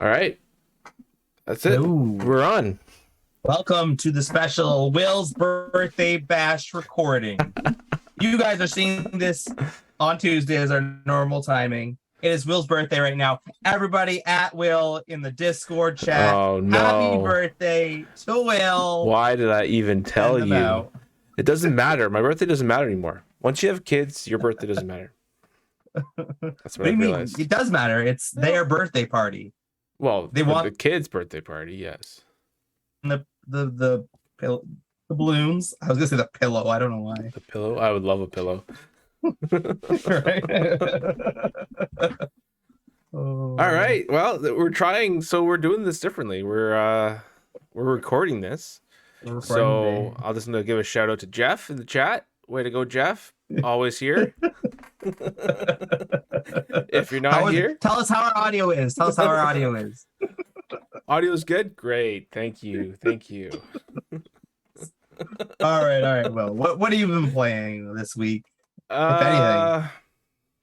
All right. That's it. Ooh. We're on. Welcome to the special Will's birthday bash recording. You guys are seeing this on Tuesday as our normal timing. It is Will's birthday right now. Everybody at Will in the Discord chat. Oh, Happy no. birthday to Will. Why did I even tell Send them you? out. It doesn't matter. My birthday doesn't matter anymore. Once you have kids, your birthday doesn't matter. That's what What do I you mean? realized. It does matter. It's their birthday party. Well, They for want the kids' birthday party, yes. the balloons. I was gonna say the pillow. I don't know why. The pillow? I would love a pillow. Right? All right. Well, we're trying. So we're doing this differently. We're recording this. So I'll just give a shout out to Jeff in the chat. Way to go, Jeff. Always here. If you're not here, tell us how our audio is. Tell us how our audio is. Audio's good. Great. Thank you. Thank you. All right. Well, what have you been playing this week? If anything,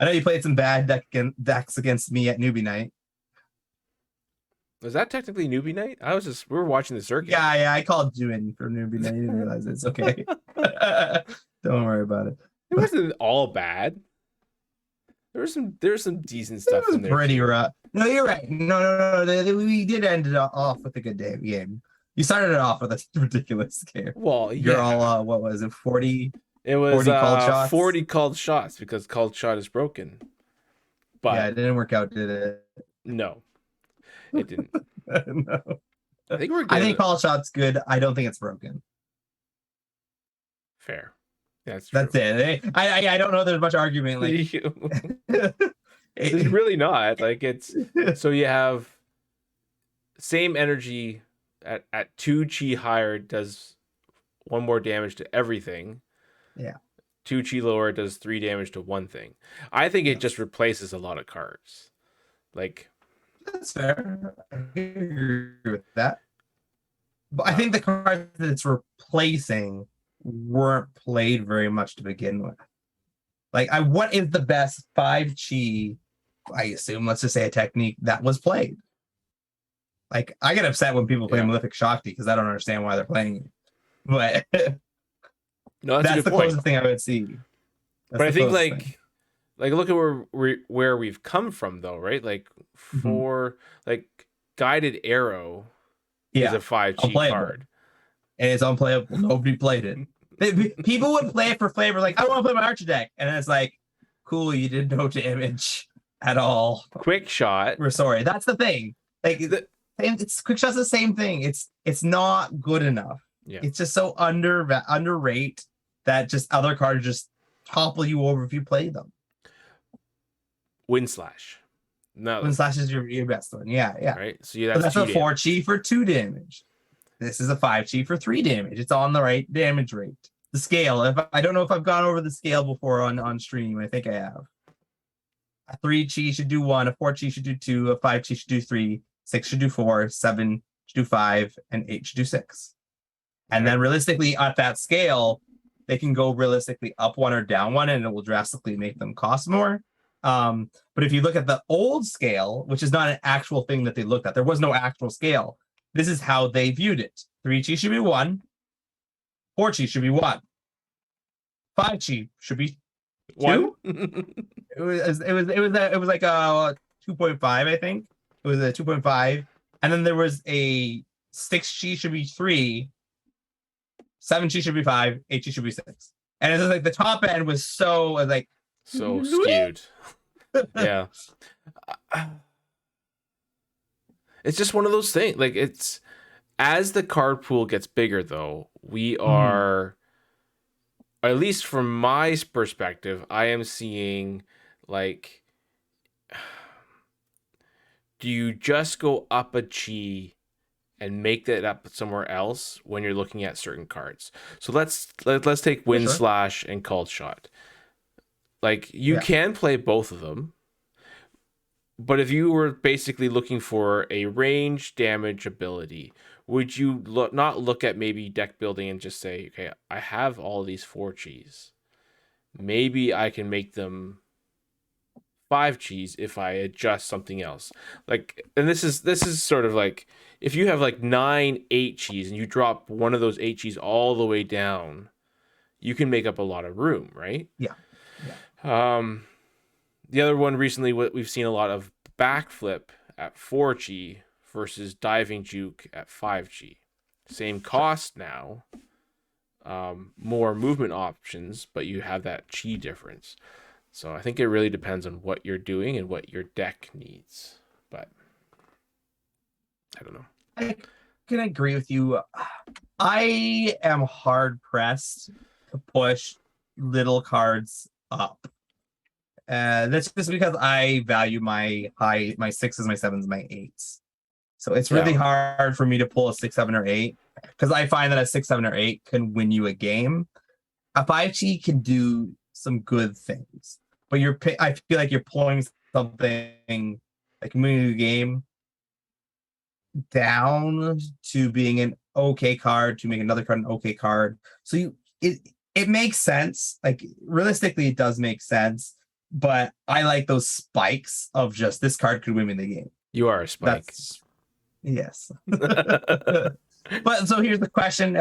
I know you played some bad decks against me at newbie night. Was that technically newbie night? We were watching the circuit. Yeah. I called you in for newbie night. You didn't realize it's okay. Don't worry about it. It wasn't all bad. There was some decent stuff. It was in there pretty too. rough. No, you're right. No. We did end it off with a good game. You started it off with a ridiculous game. Well, You're all what was it? 40. It was 40 called shots. 40 called shots because called shot is broken. But yeah, it didn't work out, did it? No, it didn't. No. I think we're good. I think call shot's good. I don't think it's broken. Fair. Yeah, that's it. I don't know. There's much argument. Like it's really not. Like it's so you have same energy at 2 chi higher does 1 more damage to everything. Yeah. 2 chi lower does 3 damage to one thing. I think it just replaces a lot of cards. Like that's fair. I agree with that. But I think the cards that it's replacing weren't played very much to begin with. Like, what is the best 5 chi? I assume, let's just say, a technique that was played. Like, I get upset when people play Malefic Shakti because I don't understand why they're playing it. But no, that's the closest thing I would see. But I think like look at where we've come from though, right? Like for like Guided Arrow is a 5 chi card. And it's unplayable. Nobody played it. People would play it for flavor, like, I want to play my Archer deck. And it's like, cool, you did no damage at all. Quick shot. We're sorry. That's the thing. Like, it's quick shot's the same thing. It's not good enough. Yeah. It's just so underrate that just other cards just topple you over if you play them. Wind Slash. No. Wind Slash is your best one. Yeah. Right. So that's a 4 chi for 2 damage. This is a 5 chi for 3 damage. It's on the right damage rate. The scale. I don't know if I've gone over the scale before on stream. I think I have. A 3 chi should do 1. A 4 chi should do 2. A 5 chi should do 3. 6 should do 4. 7 should do 5. And 8 should do 6. And then realistically, at that scale, they can go realistically up 1 or down 1, and it will drastically make them cost more. But if you look at the old scale, which is not an actual thing that they looked at, there was no actual scale. This is how they viewed it. 3 chi should be 1. 4 chi should be 1. 5 chi should be 2. It was like a 2.5, I think. It was a 2.5. And then there was a 6 chi should be 3. 7 chi should be 5. 8 chi should be 6. And it's like the top end was so skewed. Yeah. It's just one of those things. Like, it's as the card pool gets bigger, though, we are, at least from my perspective, I am seeing like, do you just go up a chi and make that up somewhere else when you're looking at certain cards? So let's take Wind Slash and Called Shot. Like, you can play both of them. But if you were basically looking for a range damage ability, would you not look at maybe deck building and just say, okay, I have all these 4 chis. Maybe I can make them 5 cheese if I adjust something else. Like, and this is sort of like if you have like 9 8 cheese and you drop one of those 8 cheese all the way down, you can make up a lot of room, right? Yeah. The other one recently, what we've seen a lot of backflip at 4G versus diving juke at 5G. Same cost now, more movement options, but you have that chi difference. So I think it really depends on what you're doing and what your deck needs. But I don't know. I can agree with you. I am hard pressed to push little cards up. That's just because I value my 6s, my 7s, my 8s. So it's really hard for me to pull a 6, 7, or 8 because I find that a 6, 7, or 8 can win you a game. A 5G can do some good things, but I feel like you're pulling something like moving the game down to being an okay card to make another card an okay card. So it makes sense. Like realistically, it does make sense. But I like those spikes of just this card could win me the game. You are a spike. Yes. But so here's the question: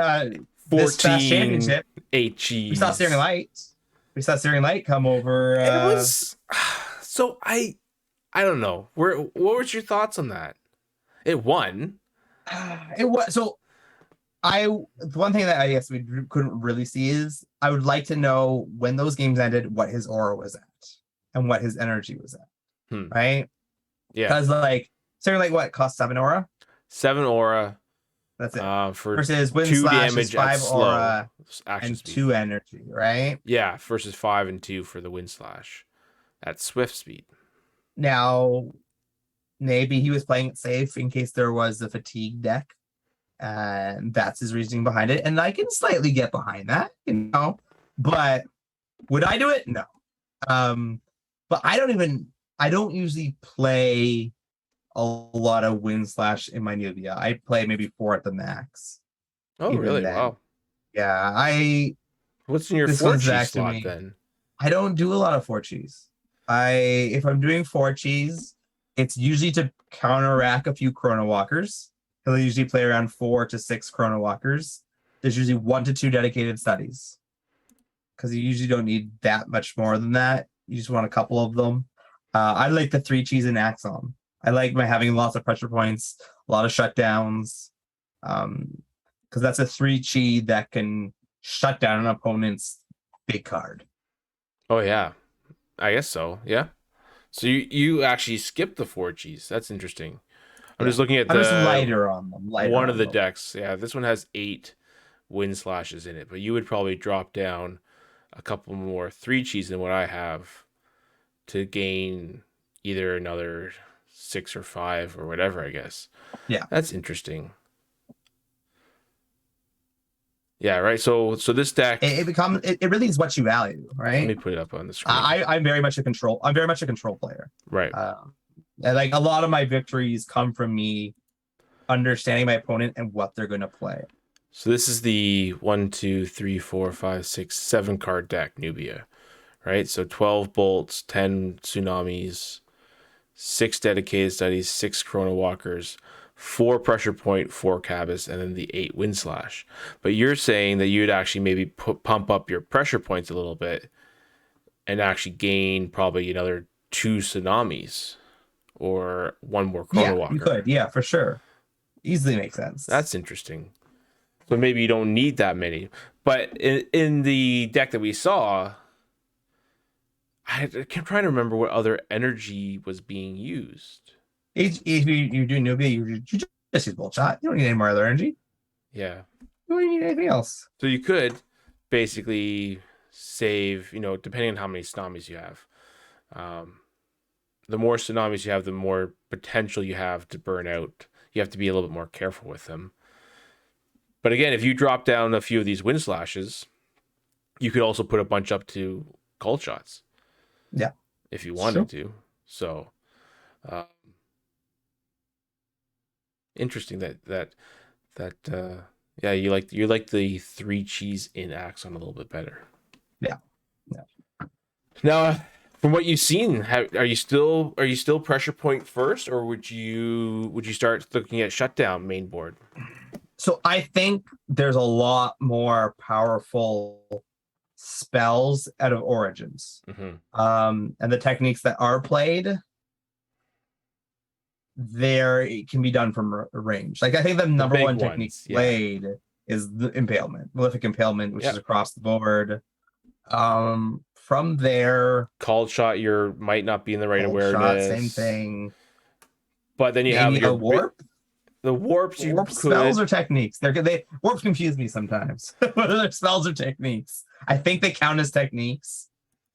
14 championship, HGs. We saw Searing Light. We saw Searing Light come over. It was so I don't know. What was your thoughts on that? It won. It was so. The one thing that I guess we couldn't really see is I would like to know when those games ended what his aura was at and what his energy was at. Right? Yeah. Because like Searing Light, what cost 7 aura? 7 aura. That's it. For versus Wind 2 Slash damage is 5 aura and speed. 2 energy, right? Yeah, versus 5 and 2 for the Wind Slash at swift speed. Now, maybe he was playing it safe in case there was a fatigue deck. And that's his reasoning behind it. And I can slightly get behind that, But would I do it? No. But I don't usually play a lot of Wind Slash in my Nubia. I play maybe 4 at the max. Oh, really? Then. Wow. Yeah, what's in your 4G slot then? I don't do a lot of 4Gs. If I'm doing 4Gs, it's usually to counteract a few Chrono Walkers. He'll usually play around 4 to 6 Chrono Walkers. There's usually 1 to 2 dedicated studies. Because you usually don't need that much more than that. You just want a couple of them. I like the 3 cheese in Axon. I like having lots of pressure points, a lot of shutdowns. Because that's a 3 chi that can shut down an opponent's big card. Oh, yeah. I guess so. Yeah. So you actually skipped the 4 cheese. That's interesting. I'm just looking at I'm just lighter on them. One of the decks. Yeah, this one has 8 Wind Slashes in it, but you would probably drop down a couple more 3 cheese than what I have to gain either another 6 or 5 or whatever, I guess. Yeah. That's interesting. Yeah, right. So this deck it really is what you value, right? Let me put it up on the screen. I'm very much a control player. Right. And like a lot of my victories come from me understanding my opponent and what they're going to play. So this is the 1, 2, 3, 4, 5, 6, 7 card deck Nubia, right? So 12 bolts, 10 tsunamis, 6 dedicated studies, 6 Chrono Walkers, 4 pressure point, 4 Cabas, and then the 8 Wind Slash. But you're saying that you'd actually maybe pump up your pressure points a little bit and actually gain probably another 2 tsunamis or 1 more Chrono Walker. You could, yeah, for sure. Easily makes sense. That's interesting. So maybe you don't need that many. But in the deck that we saw, I'm trying to remember what other energy was being used. If you do Nubia, you just use Bolt Shot. You don't need any more other energy. Yeah. You don't need anything else. So you could basically save, depending on how many tsunamis you have. The more tsunamis you have, the more potential you have to burn out. You have to be a little bit more careful with them. But again, if you drop down a few of these Wind Slashes, you could also put a bunch up to cold shots. Yeah. If you wanted to. So interesting that you like the 3 cheese in Axon a little bit better. Yeah. Now From what you've seen, are you still pressure point first, or would you start looking at shutdown main board? So I think there's a lot more powerful spells out of Origins. And the techniques that are played, there it can be done from range. Like I think the number one technique played is the impalement, malefic impalement, which is across the board. From there, called shot, your might not be in the right awareness. Shot, same thing. But then you have your warp. The warps, warp spells or techniques. They warps confuse me sometimes. Whether they're spells or techniques. I think they count as techniques.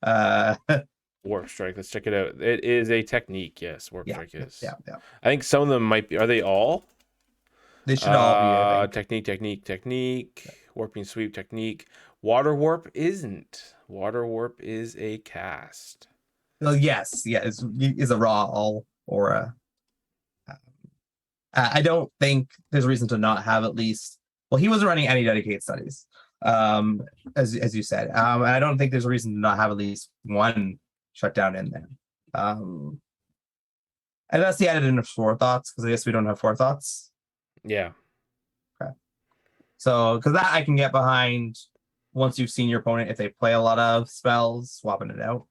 Warp strike. Let's check it out. It is a technique. Yes, warp strike is. Yeah. I think some of them might be. Are they all? They should all be. Technique. Warping sweep technique. Water warp isn't. Water warp is a cast. Well, yes, is a raw all or a. I don't think there's a reason to not have at least. Well, he wasn't running any dedicated studies, as you said. And I don't think there's a reason to not have at least one shutdown in there. And that's the added in of forethoughts, because I guess we don't have forethoughts. Yeah. Okay. So, because that I can get behind once you've seen your opponent, if they play a lot of spells, swapping it out.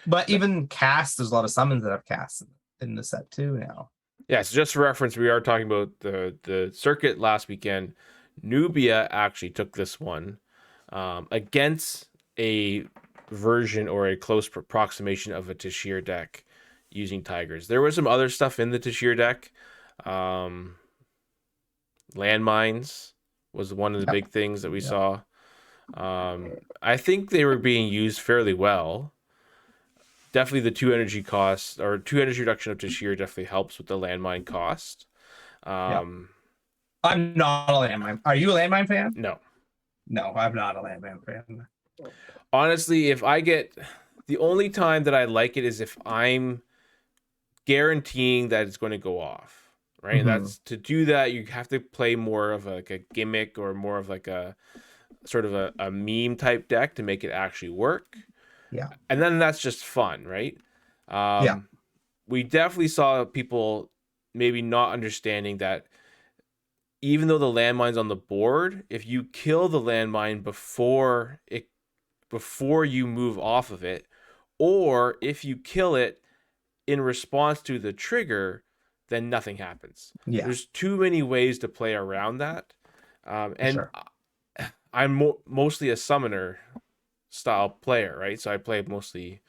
But even cast, there's a lot of summons that have casts in the set too now. Yeah, so just for reference, we are talking about the circuit last weekend. Nubia actually took this one against a version or a close approximation of a Tashir deck using Tigers. There was some other stuff in the Tashir deck. Landmines was one of the big things that we saw. I think they were being used fairly well. Definitely the 2 energy cost or 2 energy reduction of Tashir definitely helps with the landmine cost. I'm not a landmine. Are you a landmine fan? No, I'm not a landmine fan. Honestly, if I get the only time that I like it is if I'm guaranteeing that it's going to go off, right? Mm-hmm. That's to do that. You have to play more of like a gimmick or more of like a sort of a meme type deck to make it actually work. Yeah. And then that's just fun, right? We definitely saw people maybe not understanding that even though the landmine's on the board, if you kill the landmine before you move off of it, or if you kill it in response to the trigger, then nothing happens. Yeah. There's too many ways to play around that. I'm mostly a summoner style player, right? So I play mostly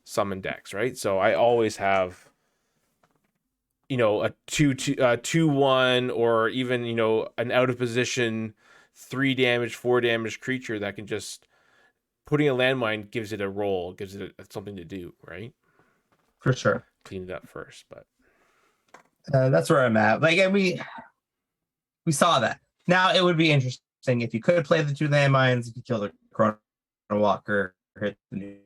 summon decks, right? So I always have, a 2/1 or even, an out of position 3 damage, 4 damage creature that can just putting a landmine gives it a roll, gives it something to do, right? For sure. Clean it up first, but that's where I'm at. Like, and we saw that. Now it would be interesting if you could play the 2 landmines, if you kill the Chrono Walker, hit the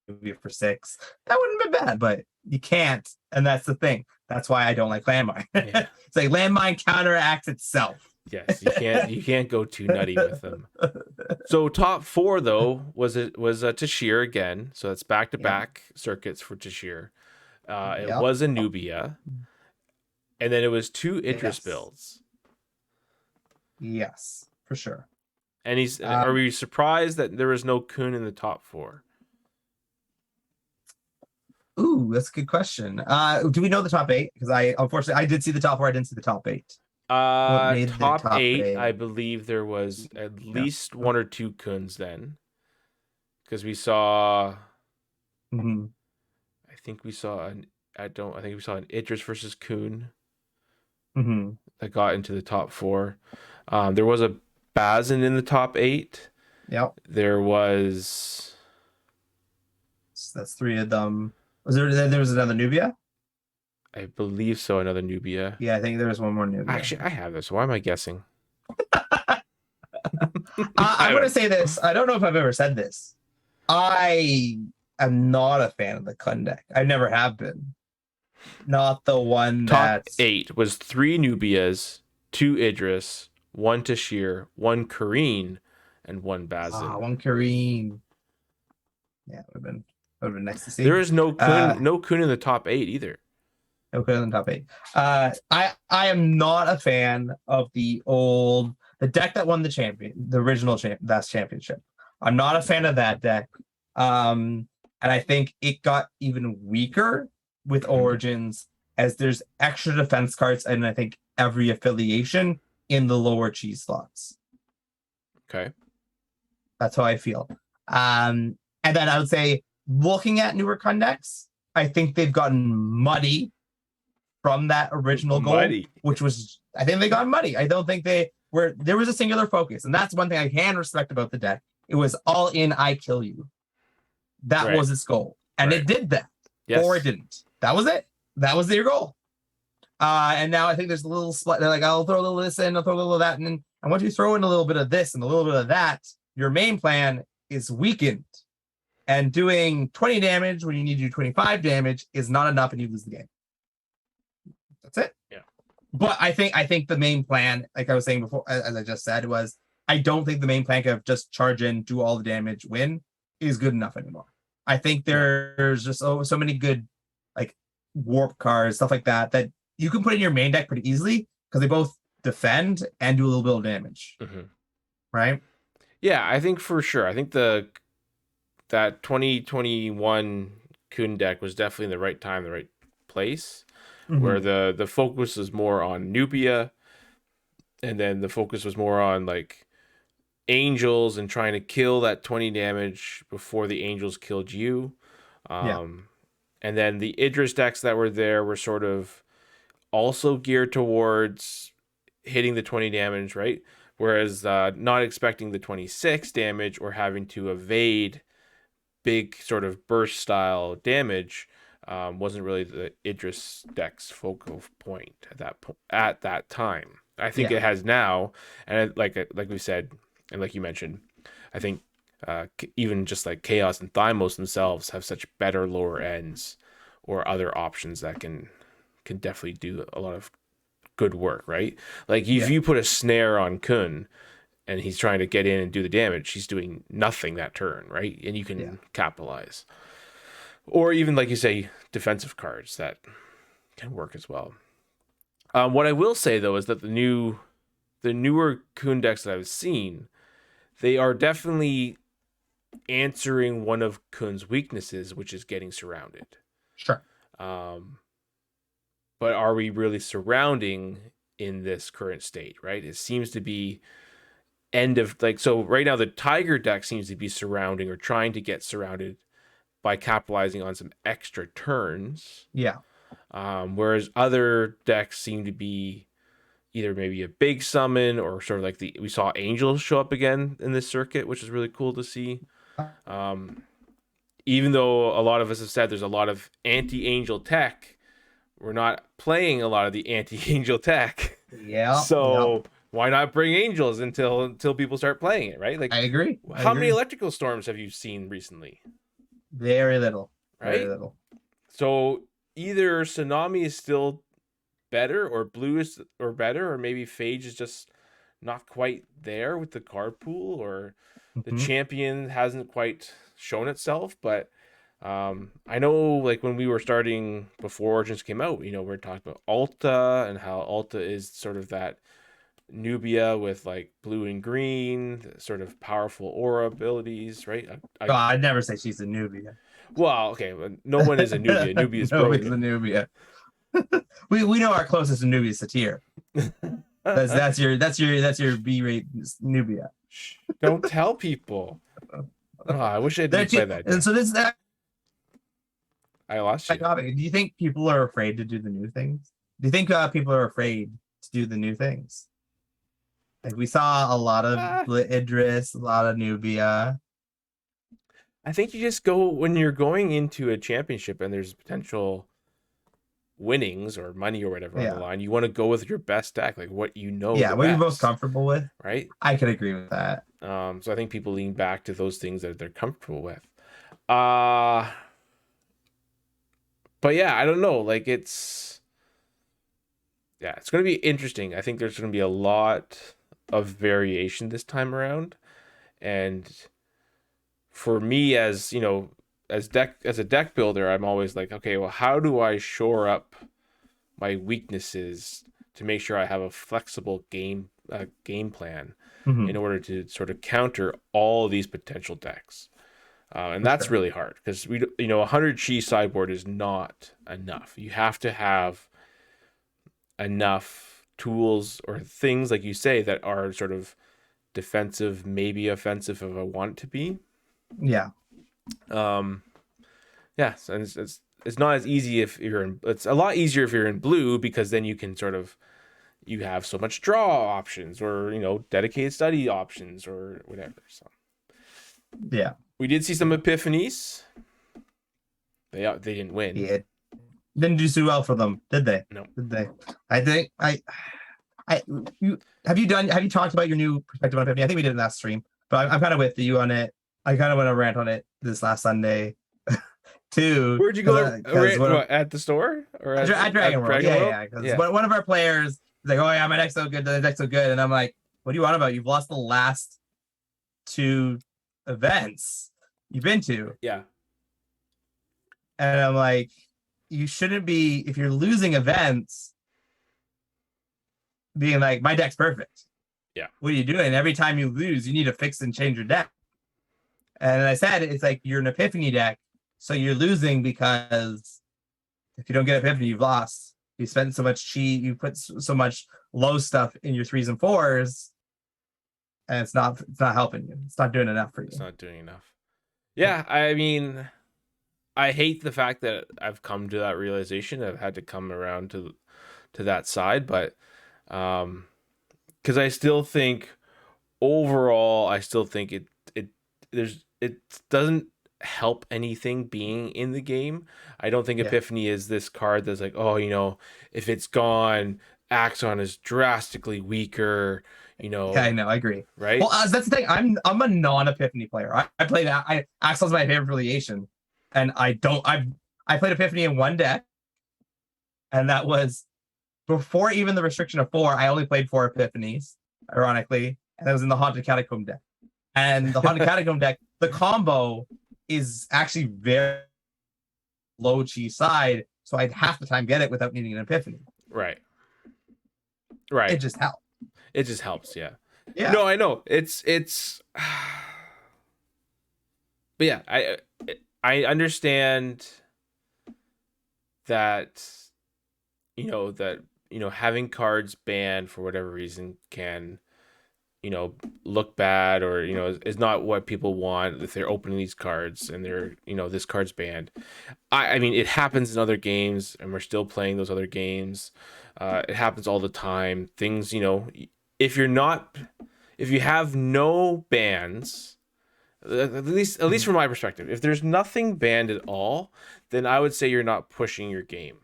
Nubia for 6. That wouldn't have been bad, but you can't, and that's the thing. That's why I don't like landmine. Yeah. It's like landmine counteracts itself. Yes, you can't go too nutty with them. So top 4 though was a Tashir again. So that's back-to-back circuits for Tashir. It was a Nubia, and then it was 2 Idris builds. Yes, for sure. And are we surprised that there was no Kun in the top 4? Ooh, that's a good question. Do we know the top 8? Because unfortunately I did see the top 4. I didn't see the top 8. Top 8, I believe there was at least 1 or 2 Kuns then, because we saw. Mm-hmm. I think we saw an Idris versus Kun. Mm-hmm. That got into the top 4. There was a Bazin in the top 8. Yep. There was. That's 3 of them. There was another Nubia? I believe so, another Nubia. Yeah, I think there was one more Nubia. Actually, I have this. Why am I guessing? I'm going to say this. I don't know if I've ever said this. I am not a fan of the Kun deck. I never have been. Not the one top 8 was 3 Nubias, 2 Idris, 1 Tashir, 1 Kareen, and 1 Bazin. 1 Kareen. Yeah, would have been nice to see. There is no Kun in the top 8 either. No Kun in the top 8. I am not a fan of the deck that won the original Vast Championship. I'm not a fan of that deck. And I think it got even weaker with Origins as there's extra defense cards, and I think every affiliation in the lower cheese slots. Okay. That's how I feel. And then I would say, looking at newer Kun decks, I think they've gotten muddy from that original goal, which was, I think they got muddy. I don't think there was a singular focus. And that's one thing I can respect about the deck. It was all in, I kill you. That was its goal. And it did that. Yes. Or it didn't. That was it. That was their goal. And now I think there's a little split. They're like, I'll throw a little of this in, I'll throw a little of that. And then once you throw in a little bit of this and a little bit of that, your main plan is weakened. And doing 20 damage when you need to do 25 damage is not enough, and you lose the game. That's it. Yeah. But I think the main plan, like I was saying before, as I just said, was I don't think the main plan of just charge in, do all the damage, win is good enough anymore. I think there's just so many good like warp cards, stuff like that you can put in your main deck pretty easily because they both defend and do a little bit of damage. Right? Yeah, I think for sure. I think that 2021 Kun deck was definitely in the right time, the right place, where the focus was more on Nubia, and then the focus was more on like angels and trying to kill that 20 damage before the angels killed you. And then the Idris decks that were there were sort of also geared towards hitting the 20 damage, right? Whereas not expecting the 26 damage or having to evade big sort of burst style damage wasn't really the Idris deck's focal point at that time. I think it has now, and like we said, and like you mentioned, I think even just like Chaos and Thymos themselves have such better lower ends or other options that can definitely do a lot of good work, right? Like if you put a snare on Kun and he's trying to get in and do the damage, he's doing nothing that turn, right? And you can capitalize. Or even, like you say, defensive cards that can work as well. What I will say, though, is that the newer Kun decks that I've seen, they are definitely answering one of Kun's weaknesses, which is getting surrounded. Sure. But are we really surrounding in this current state, right? It seems to be so right now the Tiger deck seems to be surrounding or trying to get surrounded by capitalizing on some extra turns. Yeah. Whereas other decks seem to be either maybe a big summon or sort of like we saw angels show up again in this circuit, which is really cool to see. Even though a lot of us have said there's a lot of anti-angel tech, we're not playing a lot of the anti-angel tech. Yeah. So why not bring angels until people start playing it, right? Like I agree. How many electrical storms have you seen recently? Very little. Right? Very little. So either Tsunami is still better, or Blue is better, or maybe Phage is just not quite there with the card pool, or the champion hasn't quite shown itself. But I know, like when we were starting before Origins came out, we were talking about Alta and how Alta is sort of that Nubia with like blue and green, sort of powerful aura abilities, right? I'd never say she's a Nubia. Well, okay, no one is a Nubia. Nubia is broken. Nobody's a Nubia. we know our closest Nubia is Satir. That's your B-rate Nubia. Don't tell people. Oh, I wish I didn't play that. And so this is that. I lost you. Do you think people are afraid to do the new things? Do you think people are afraid to do the new things? Like we saw a lot of Idris, a lot of Nubia. I think you just go when you're going into a championship and there's potential winnings or money or whatever on the line. You want to go with your best deck, like what you know. Yeah, what you're most comfortable with. Right. I could agree with that. So I think people lean back to those things that they're comfortable with. But yeah, I don't know. Like it's going to be interesting. I think there's going to be a lot of variation this time around. And for me, as as a deck builder, I'm always like, okay, well, how do I shore up my weaknesses to make sure I have a flexible game plan in order to sort of counter all of these potential decks. And that's really hard because 100 chi sideboard is not enough. You have to have enough tools or things, like you say, that are sort of defensive, maybe offensive if I want it to be. Yeah. And it's not as easy if you're in. It's a lot easier if you're in blue, because then you can sort of, you have so much draw options, or dedicated study options, or whatever. So yeah, we did see some epiphanies. They didn't win. Yeah. Didn't do so well for them, did they? No. Did they? I think have you talked about your new perspective on epiphany? I think we did in that stream, but I'm kind of with you on it. I kind of went to rant on it this last Sunday too. Where'd you go? At the store or at Dragon World? Yeah. One of our players is like, "Oh yeah, my deck's so good. The deck's so good," and I'm like, "What do you want about? You've lost the last 2 events you've been to." Yeah. And I'm like, you shouldn't be, if you're losing events, being like, my deck's perfect. Yeah. What are you doing? Every time you lose, you need to fix and change your deck. And I said, it's like you're an epiphany deck, so you're losing because if you don't get epiphany, you've lost. You spent so much chi, you put so much low stuff in your 3s and 4s, and it's not helping you. It's not doing enough for you. It's not doing enough. Yeah, I mean, I hate the fact that I've come to that realization. I've had to come around to that side, but because I still think overall, it doesn't help anything being in the game. I don't think Epiphany is this card that's like, oh, if it's gone, Axon is drastically weaker. Yeah, I know, I agree. Right? Well, that's the thing. I'm a non-Epiphany player. I played Axel's my favorite affiliation, and I played Epiphany in one deck, and that was before even the restriction of 4. I only played 4 Epiphanies, ironically, and that was in the Haunted Catacomb deck. And the Haunted Catacomb deck, the combo is actually very low chi side, so I'd half the time get it without needing an Epiphany. Right. It just helps. It just helps, yeah. Yeah. No, I know. It's but yeah, I understand that having cards banned for whatever reason can look bad, or is not what people want if they're opening these cards and they're this card's banned. I mean, it happens in other games, and we're still playing those other games. It happens all the time. Things, if you have no bans, at least from my perspective, if there's nothing banned at all, then I would say you're not pushing your game.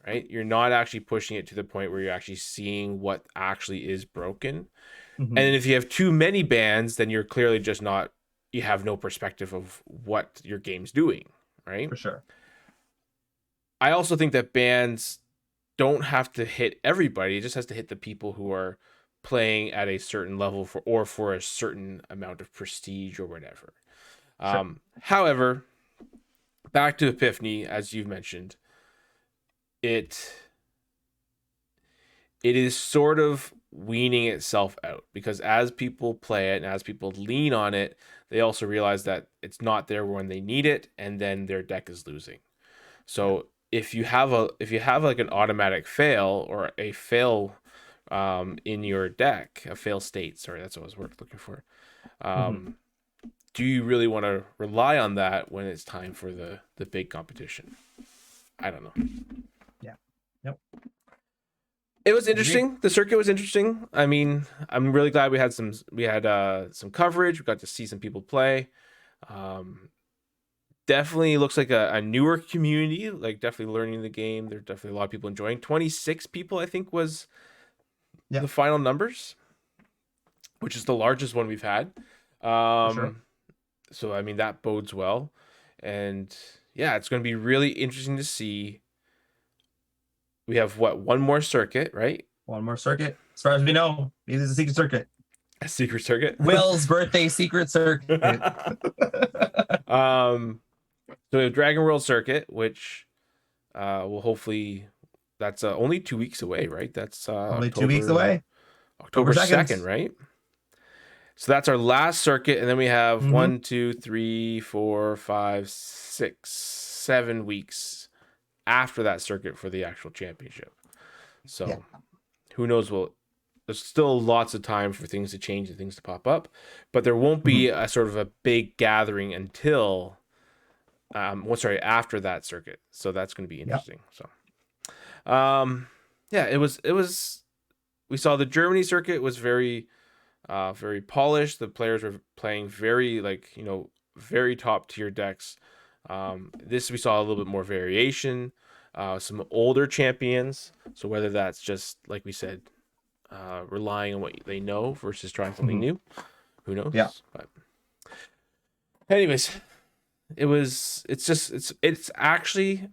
Right? You're not actually pushing it to the point where you're actually seeing what actually is broken. Mm-hmm. And if you have too many bans, then you're clearly just not, you have no perspective of what your game's doing, right? For sure. I also think that bans don't have to hit everybody. It just has to hit the people who are playing at a certain level for a certain amount of prestige or whatever. Sure. However, back to Epiphany, as you've mentioned, it is sort of weaning itself out, because as people play it and as people lean on it, they also realize that it's not there when they need it, and then their deck is losing. So if you have like an automatic fail, or a fail in your deck, a fail state, sorry, that's what I was looking for. Do you really want to rely on that when it's time for the big competition? I don't know. Yep. It was interesting. The circuit was interesting. I mean, I'm really glad we had some coverage. We got to see some people play. Definitely looks like a newer community, like definitely learning the game. There's definitely a lot of people enjoying. 26 people, I think, was the final numbers, which is the largest one we've had. Sure. So, I mean, that bodes well. And yeah, it's going to be really interesting to see. We have one more circuit, right? One more circuit. As far as we know, it is a secret circuit. A secret circuit? Will's birthday secret circuit. So we have Dragon World Circuit, which will hopefully that's only 2 weeks away, right? That's Only 2 weeks away. October October 2nd. 2nd, right? So that's our last circuit, and then we have Mhm. 1, 2, 3, 4, 5, 6, 7 weeks after that circuit for the actual championship. So Yeah. who knows? There's still lots of time for things to change and things to pop up, but there won't be a sort of a big gathering until after that circuit. So that's going to be interesting. So yeah, it was we saw the Germany circuit was very very polished. The players were playing very very top tier decks. This we saw a little bit more variation, some older champions. So whether that's just like we said, relying on what they know versus trying something new, who knows? Yeah. But anyways, it's actually,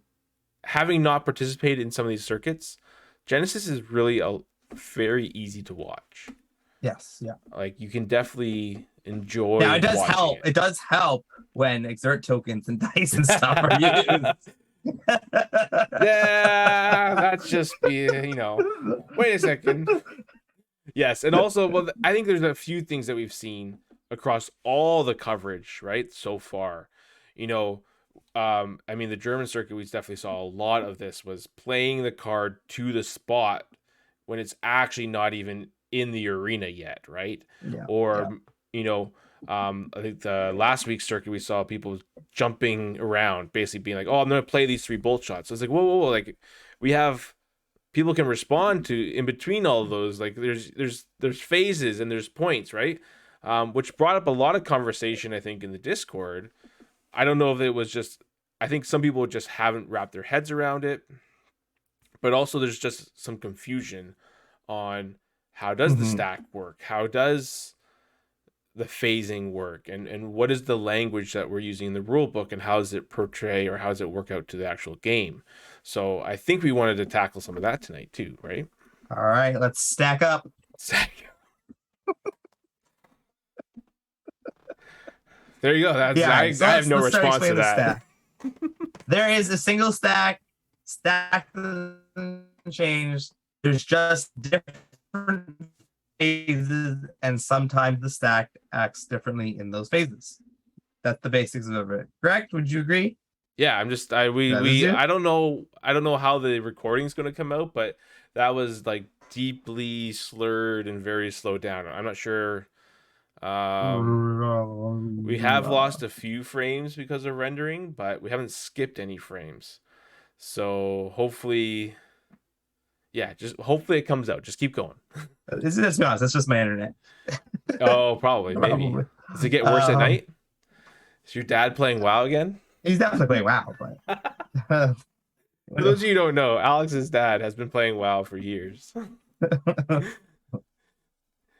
having not participated in some of these circuits, Genesis is really very easy to watch. Yes. Yeah. Like you can definitely enjoy. Now it does watching help. It does help when exert tokens and dice and stuff are used. Yeah, that's just wait a second. Yes, and also, well, I think there's a few things that we've seen across all the coverage, right, so far. I mean, the German circuit, we definitely saw a lot of this, was playing the card to the spot when it's actually not even in the arena yet, right? Yeah. Or, I think the last week's circuit, we saw people jumping around, basically being like, oh, I'm going to play these 3 bolt shots. So it's like, whoa. Like, we have people can respond to in between all of those. Like, there's phases and there's points, right? Which brought up a lot of conversation, I think, in the Discord. I don't know if it was just, I think some people just haven't wrapped their heads around it, but also there's just some confusion on how does the stack work? How does the phasing work? And what is the language that we're using in the rule book, and how does it portray, or how does it work out to the actual game? So I think we wanted to tackle some of that tonight too, right? All right, let's stack up. There you go. That's I have no response to that. There is a single stack. Stack doesn't change. There's just different phases, and sometimes the stack acts differently in those phases. That's the basics of it. Correct? Would you agree? Yeah, I'm just I don't know how the recording's going to come out, but that was like deeply slurred and very slowed down. I'm not sure. We have lost a few frames because of rendering, but we haven't skipped any frames. So hopefully, just hopefully it comes out. Just keep going. Let's be honest, that's just my internet. Oh, probably. Maybe. Does it get worse at night? Is your dad playing WoW again? He's definitely playing WoW, but for those of you who don't know, Alex's dad has been playing WoW for years.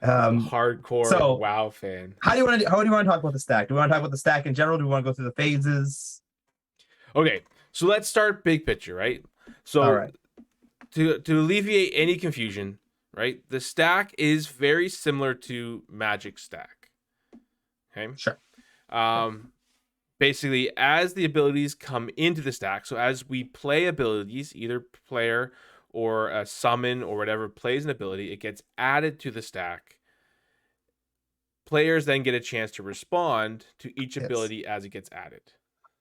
Hardcore WoW fan. How do you want to talk about the stack? Do we want to talk about the stack in general? Do we want to go through the phases? Okay, so let's start big picture, right? So all right. To alleviate any confusion, right? The stack is very similar to Magic stack. Okay? Sure. Basically, as the abilities come into the stack, so as we play abilities, either player or a summon or whatever plays an ability, it gets added to the stack. Players then get a chance to respond to each ability as it gets added.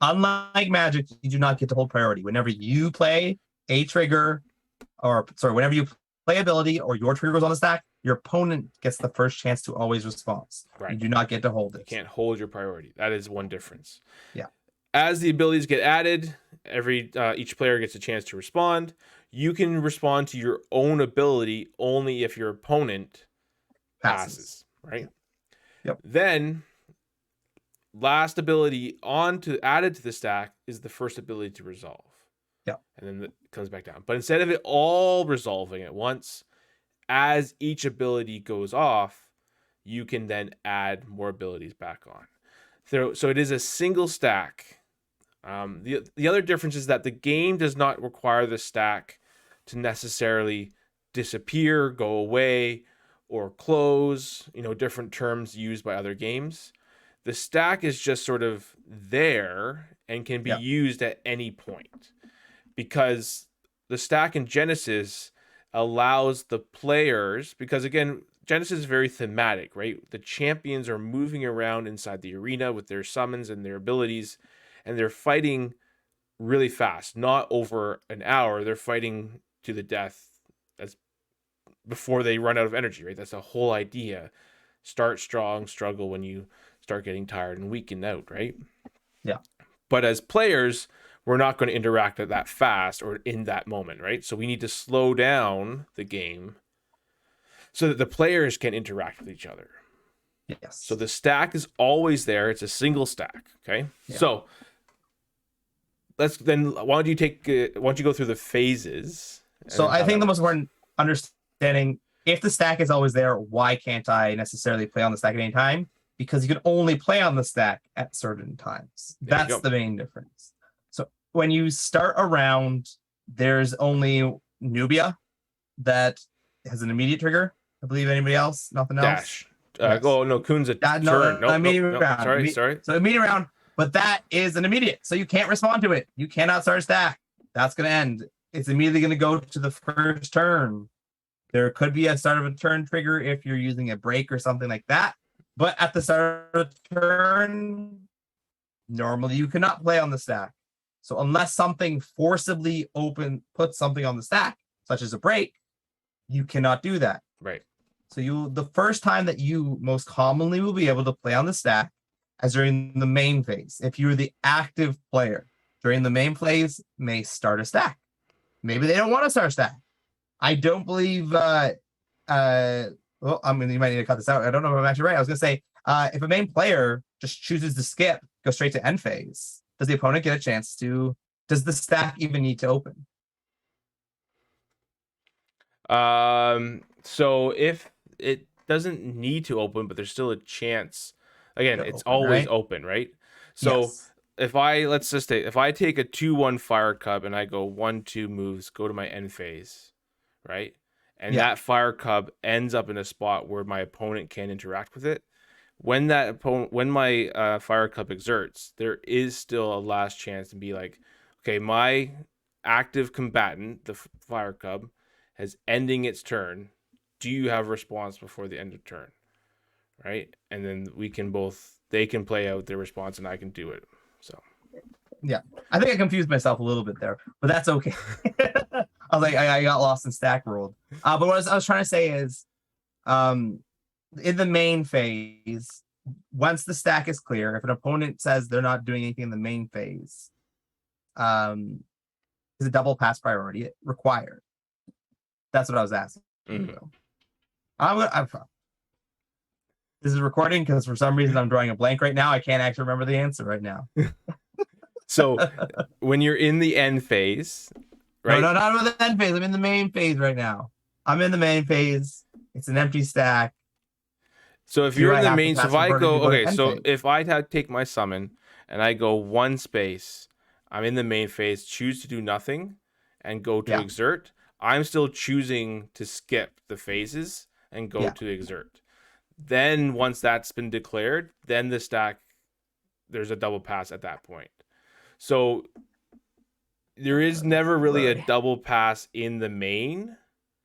Unlike Magic, you do not get to hold priority. Whenever you play a trigger, whenever you play ability or your trigger goes on the stack, your opponent gets the first chance to always respond. Right. You do not get to hold it. You can't hold your priority. That is one difference. Yeah. As the abilities get added, each player gets a chance to respond. You can respond to your own ability only if your opponent passes, right? Yep. Then, last ability added to the stack is the first ability to resolve. Yeah. And then it comes back down. But instead of it all resolving at once, as each ability goes off, you can then add more abilities back on. So it is a single stack. The other difference is that the game does not require the stack to necessarily disappear, go away, or close, different terms used by other games. The stack is just sort of there and can be used at any point, because the stack in Genesis allows the players, because again, Genesis is very thematic, right? The champions are moving around inside the arena with their summons and their abilities, and they're fighting really fast, not over an hour. They're fighting to the death as before they run out of energy, right? That's the whole idea. Start strong, struggle when you start getting tired and weaken out, right? Yeah. But as players, we're not going to interact at that fast or in that moment, right? So we need to slow down the game so that the players can interact with each other. Yes. So the stack is always there. It's a single stack, okay? Yeah. So let's then, why don't you go through the phases? So I think the most important understanding, if the stack is always there, why can't I necessarily play on the stack at any time? Because you can only play on the stack at certain times. That's the main difference. So when you start a round, there's only Nubia that has an immediate trigger. I believe anybody else, nothing else. Dash. Oh no, Kuhn's a turn. No, round. Sorry. So immediate round, but that is an immediate, so you can't respond to it. You cannot start a stack. That's going to end. It's immediately going to go to the first turn. There could be a start of a turn trigger if you're using a break or something like that. But at the start of the turn, normally you cannot play on the stack. So unless something forcibly puts something on the stack, such as a break, you cannot do that. Right. So the first time that you most commonly will be able to play on the stack as during the main phase. If you're the active player during the main phase, may start a stack. Maybe they don't want to start a stack. I don't believe well, you might need to cut this out. I don't know if I'm actually right. I was gonna say if a main player just chooses to skip, go straight to end phase, does the opponent get a chance to, does the stack even need to open? So if it doesn't need to open, but there's still a chance, again, it's always open, right? So if let's just say, if I take a 2-1 fire cub and I go 1-2 moves, go to my end phase, right? And that fire cub ends up in a spot where my opponent can interact with it. When my fire cub exerts, there is still a last chance to be like, okay, my active combatant, the fire cub, has ending its turn. Do you have a response before the end of turn? Right? And then they can play out their response and I can do it. So yeah, I think I confused myself a little bit there, but that's okay. I was like, I got lost in stack world. But what I was trying to say is, in the main phase, once the stack is clear, if an opponent says they're not doing anything in the main phase, is a double pass priority required? That's what I was asking. Mm-hmm. This is recording because for some reason I'm drawing a blank right now. I can't actually remember the answer right now. So when you're in the end phase, right? No, not in the end phase. I'm in the main phase right now. I'm in the main phase. It's an empty stack. So if you're in the main, so if I go, okay, so if I take my summon and I go one space, I'm in the main phase, choose to do nothing and go to exert, I'm still choosing to skip the phases and go to exert. Then once that's been declared, then the stack, there's a double pass at that point. So there is never really a double pass in the main.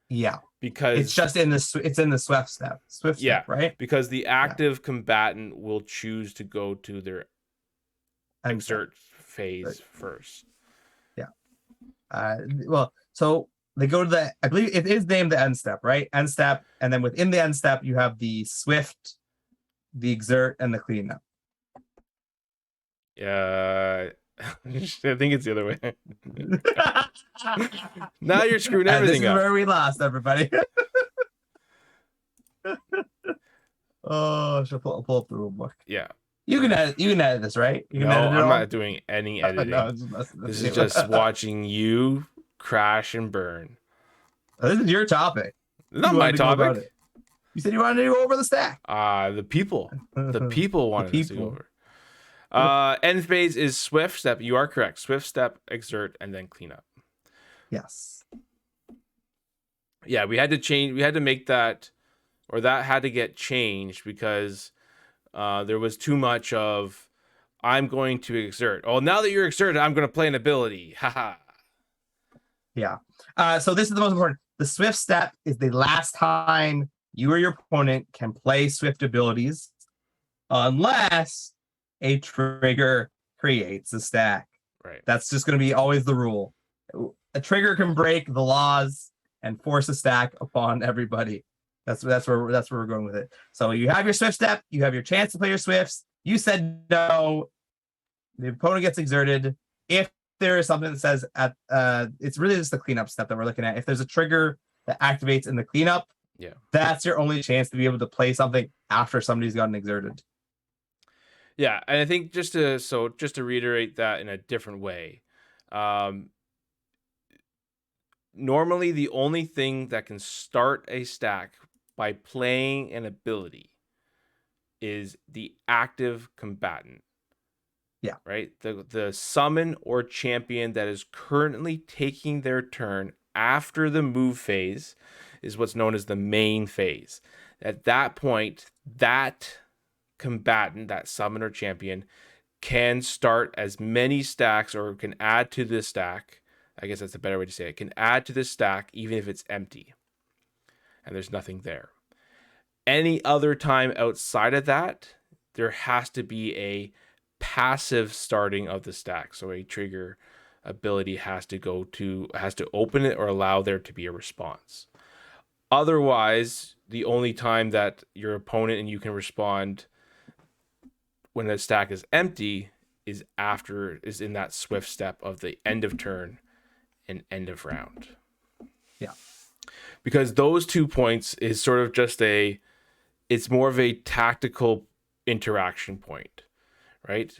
Yeah. Because it's just in the Swift step. Step, right? Because the active combatant will choose to go to their exert phase first. Yeah. Well, so they go to I believe it is named the end step, right? End step, and then within the end step, you have the Swift, the exert, and the cleanup. Yeah. I think it's the other way. Now you're screwing everything up. This is where we lost everybody. Oh, should pull up the rule book. Yeah. You can edit this, right? I'm not doing any editing. No, this is just watching you crash and burn. This is your topic. Not my topic. You said you wanted to go over the stack. The people wanted us to go over. End phase is Swift step. You are correct. Swift step, exert, and then cleanup. Yes. Yeah, we had to change. We had to make that, or that had to get changed because There was too much of, I'm going to exert. Oh, now that you're exerted, I'm going to play an ability. Haha. Yeah. So this is the most important. The swift step is the last time you or your opponent can play swift abilities unless a trigger creates a stack. Right. That's just going to be always the rule. A trigger can break the laws and force a stack upon everybody. That's where we're going with it. So you have your swift step, you have your chance to play your swifts. You said no. The opponent gets exerted. If there is something that says it's really just the cleanup step that we're looking at. If there's a trigger that activates in the cleanup, yeah, that's your only chance to be able to play something after somebody's gotten exerted. Yeah, and I think just to reiterate that in a different way, normally the only thing that can start a stack by playing an ability is the active combatant. Yeah. Right? The summon or champion that is currently taking their turn after the move phase is what's known as the main phase. At that point, that combatant, that summon or champion, can start as many stacks or can add to this stack. I guess that's a better way to say it. Can add to this stack even if it's empty and there's nothing there. Any other time outside of that, there has to be a passive starting of the stack. So a trigger ability has to open it or allow there to be a response. Otherwise, the only time that your opponent and you can respond when the stack is empty is in that swift step of the end of turn and end of round. Yeah. Because those 2 points is sort of just it's more of a tactical interaction point, right?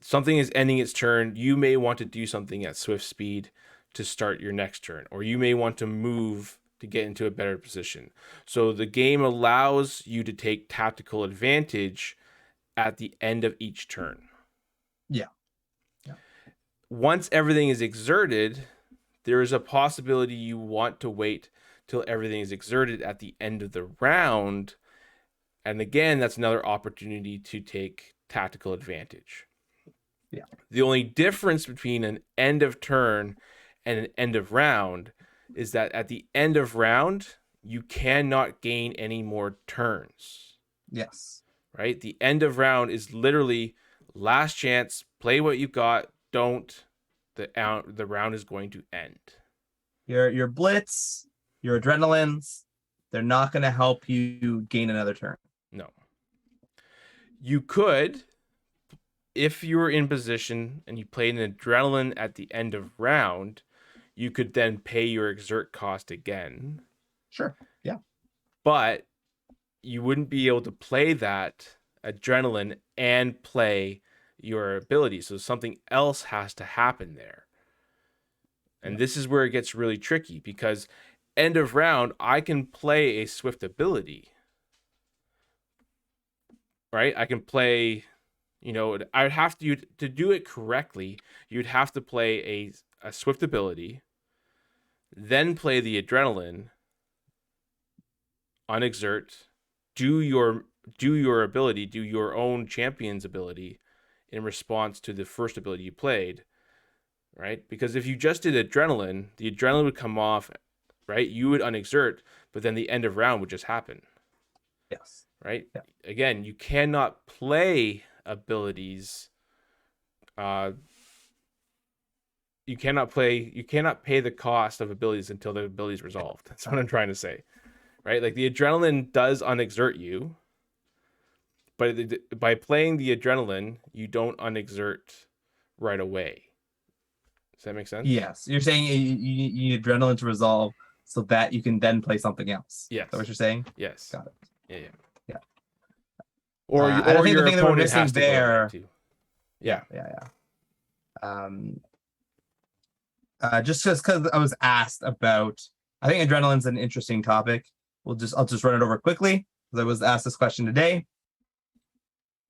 Something is ending its turn. You may want to do something at swift speed to start your next turn, or you may want to move to get into a better position. So the game allows you to take tactical advantage at the end of each turn. Yeah. Yeah. Once everything is exerted, there is a possibility you want to wait till everything is exerted at the end of the round. And again, that's another opportunity to take tactical advantage. Yeah. The only difference between an end of turn and an end of round is that at the end of round, you cannot gain any more turns. Yes. Right? The end of round is literally last chance, play what you got, don't. The round is going to end. Your blitz, your adrenalines, they're not going to help you gain another turn. No. You could, if you were in position and you played an adrenaline at the end of round, you could then pay your exert cost again. Sure. Yeah. But you wouldn't be able to play that adrenaline and play your ability. So something else has to happen there. And this is where it gets really tricky, because end of round, I can play a swift ability. Right? I can play, I would have to do it correctly, you'd have to play a swift ability, then play the adrenaline, unexert, do your ability, do your own champion's ability in response to the first ability you played, right? Because if you just did adrenaline, the adrenaline would come off, right? You would unexert, but then the end of round would just happen. Yes. Right? Yeah. Again, you cannot play abilities. You cannot pay the cost of abilities until the ability is resolved. That's what I'm trying to say. Right? Like the adrenaline does unexert you, but by playing the adrenaline, you don't unexert right away. Does that make sense? Yes. You're saying you need adrenaline to resolve so that you can then play something else. Yes. Is that what you're saying? Yes. Got it. Yeah. Yeah. Or I think your the thing that we're opponent missing has to there. go too. Yeah. Just because I was asked about, I think adrenaline's an interesting topic. I'll just run it over quickly because I was asked this question today.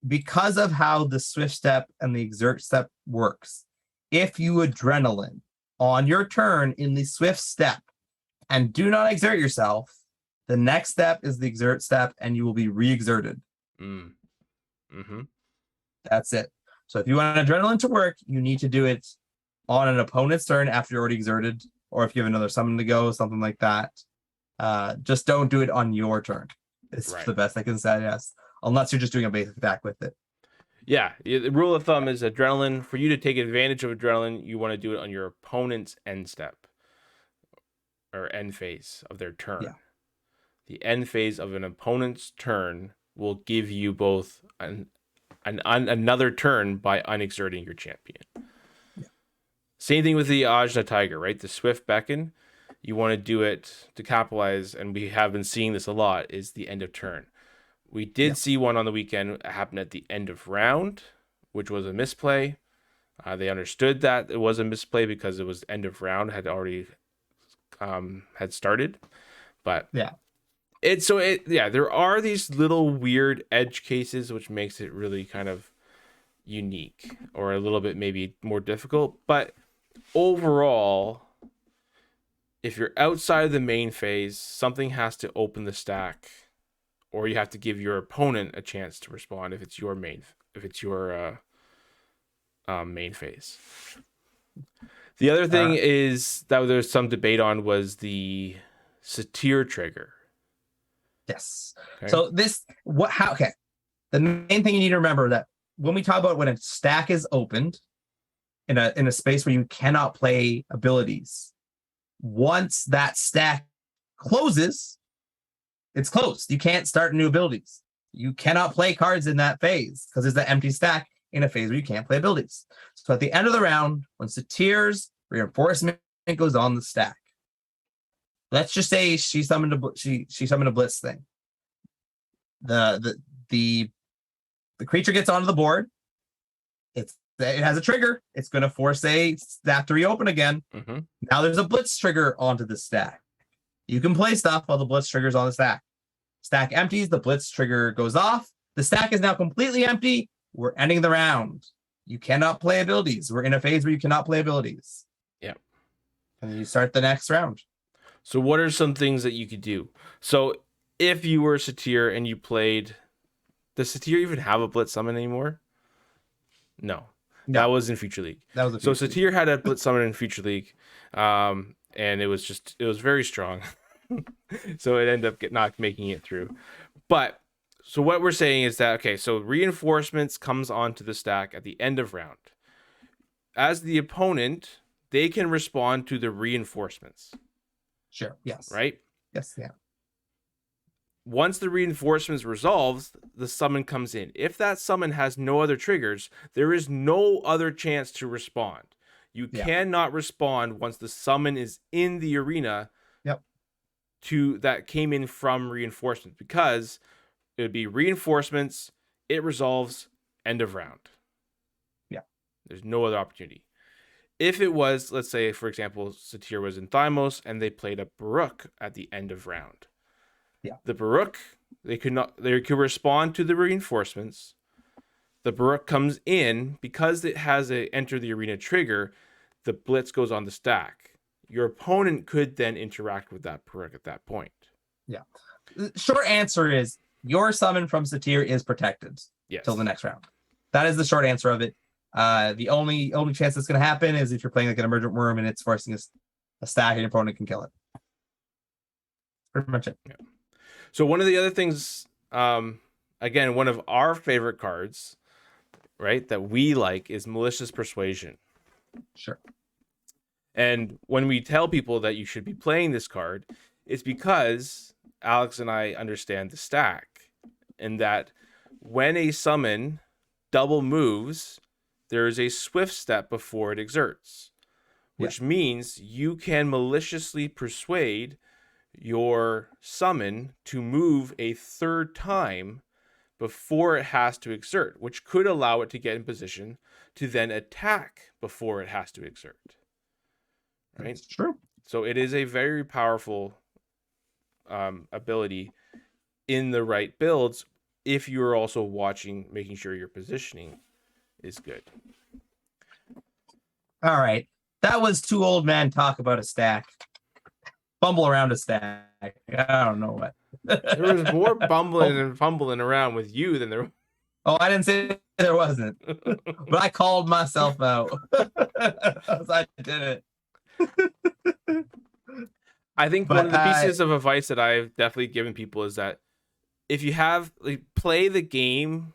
Because of how the swift step and the exert step works, if you adrenaline on your turn in the swift step and do not exert yourself, the next step is the exert step and you will be re-exerted. Mm-hmm. That's it. So if you want adrenaline to work, you need to do it on an opponent's turn after you're already exerted, or if you have another summon to go, something like that. Just don't do it on your turn. It's Right. the best I can say, yes. Unless you're just doing a basic attack with it. Yeah, the rule of thumb is adrenaline. For you to take advantage of adrenaline, you want to do it on your opponent's end step or end phase of their turn. Yeah. The end phase of an opponent's turn will give you both another turn by unexerting your champion. Yeah. Same thing with the Ajna Tiger, right? The Swift Beckon. You want to do it to capitalize, and we have been seeing this a lot, is the end of turn. We did see one on the weekend happen at the end of round, which was a misplay. They understood that it was a misplay because it was end of round, had already had started. But yeah, there are these little weird edge cases, which makes it really kind of unique or a little bit maybe more difficult. But overall, if you're outside of the main phase, something has to open the stack, or you have to give your opponent a chance to respond if it's your main phase. The other thing is that there's some debate on was the satyr trigger. Yes. Okay. So okay. The main thing you need to remember that when we talk about when a stack is opened in a space where you cannot play abilities, once that stack closes, it's closed. You can't start new abilities. You cannot play cards in that phase because there's that empty stack in a phase where you can't play abilities. So at the end of the round, when Satyr's reinforcement goes on the stack, let's just say she summoned a blitz thing. The creature gets onto the board. It has a trigger. It's going to force a stack to reopen again. Mm-hmm. Now there's a blitz trigger onto the stack. You can play stuff while the blitz trigger's on the stack. Stack empties, the blitz trigger goes off. The stack is now completely empty. We're ending the round. You cannot play abilities. We're in a phase where you cannot play abilities. Yeah. And you start the next round. So what are some things that you could do? So if you were Satyr and you played, does Satyr even have a blitz summon anymore? No. That was in Future League. So Satyr had a blitz summon in Future League, and it was very strong. So it ended up not making it through. But so what we're saying is that, okay, so reinforcements comes onto the stack at the end of round. As the opponent, they can respond to the reinforcements. Sure. Yes. Right? Yes. Yeah. Once the reinforcements resolves, the summon comes in. If that summon has no other triggers, there is no other chance to respond. You cannot respond once the summon is in the arena. Yep. That came in from reinforcements, because it would be reinforcements, it resolves, end of round. Yeah. There's no other opportunity. If it was, let's say, for example, Satyr was in Thymos and they played a Baruch at the end of round. Yeah. The Baruch, they could respond to the reinforcements. The Baruch comes in, because it has a enter the arena trigger, the blitz goes on the stack. Your opponent could then interact with that Baruch at that point. Yeah. The short answer is your summon from Satyr is protected till the next round. That is the short answer of it. The only chance that's going to happen is if you're playing like an emergent worm and it's forcing a stack and your opponent can kill it. Pretty much it. Yeah. So one of the other things, again, one of our favorite cards, right, that we like is Malicious Persuasion. Sure. And when we tell people that you should be playing this card, it's because Alex and I understand the stack, and that when a summon double moves, there is a swift step before it exerts, which means you can maliciously persuade your summon to move a third time before it has to exert, which could allow it to get in position to then attack before it has to exert. Right? That's true. So it is a very powerful ability in the right builds, if you're also making sure your positioning is good. All right. That was two old men talk about a stack. Bumble around a stack. I don't know what. There was more bumbling and fumbling around with you than there. Oh, I didn't say there wasn't, but I called myself out. I did it. I think But one of the pieces of advice that I've definitely given people is that if you have play the game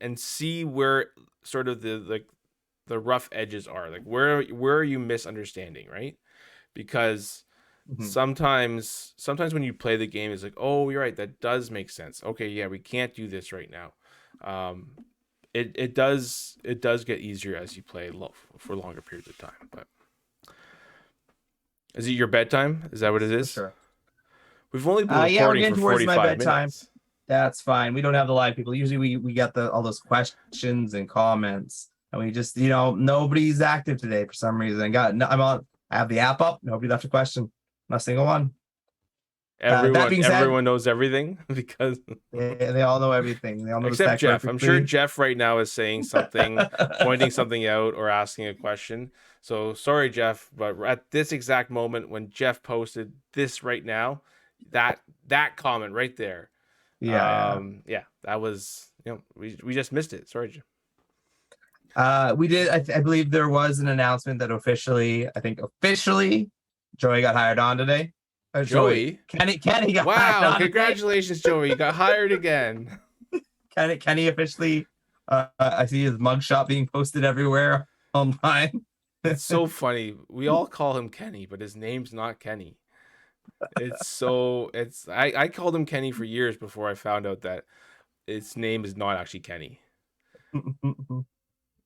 and see where sort of the rough edges are, like where are you misunderstanding, right? Because sometimes when you play the game, it's like, oh, you're right, that does make sense. Okay, yeah, we can't do this right now. It does get easier as you play for longer periods of time. But is it your bedtime? Is that what it is? For sure. We've only been we're recording getting for towards 45 my bedtime. minutes. That's fine. We don't have the live people. Usually we get all those questions and comments, and we just nobody's active today for some reason. I have the app up. Nobody left a question. Not a single one. Everyone knows everything because they all know everything. They all know except Jeff. I'm sure Jeff right now is saying something, pointing something out, or asking a question. So sorry, Jeff, but at this exact moment when Jeff posted this right now, that comment right there, yeah, that was we just missed it. Sorry, Jeff. We did. I believe there was an announcement that officially, Joey got hired on today. Joey? Kenny got hired on. Congratulations, Joey. You got hired again. Kenny officially, I see his mugshot being posted everywhere online. It's so funny. We all call him Kenny, but his name's not Kenny. I called him Kenny for years before I found out that its name is not actually Kenny.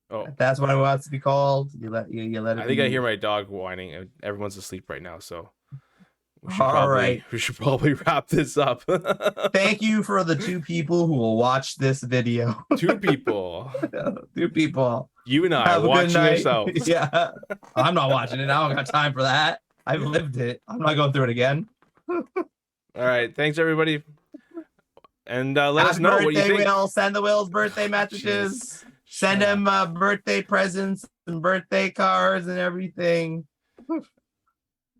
Oh, that's what it wants to be called. You let it. I think I hear my dog whining. Everyone's asleep right now, so we should probably wrap this up. Thank you for the 2 people who will watch this video. 2 people. 2 people. You and I watching yourself. Yeah. I'm not watching it. I don't got time for that. I've lived it. I'm not going through it again. All right. Thanks, everybody. And let us know what you think. Will. Send the Will's birthday messages. Send him birthday presents and birthday cards and everything.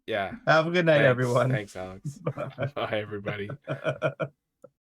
Yeah. Have a good night, everyone. Thanks, Alex. Bye, everybody.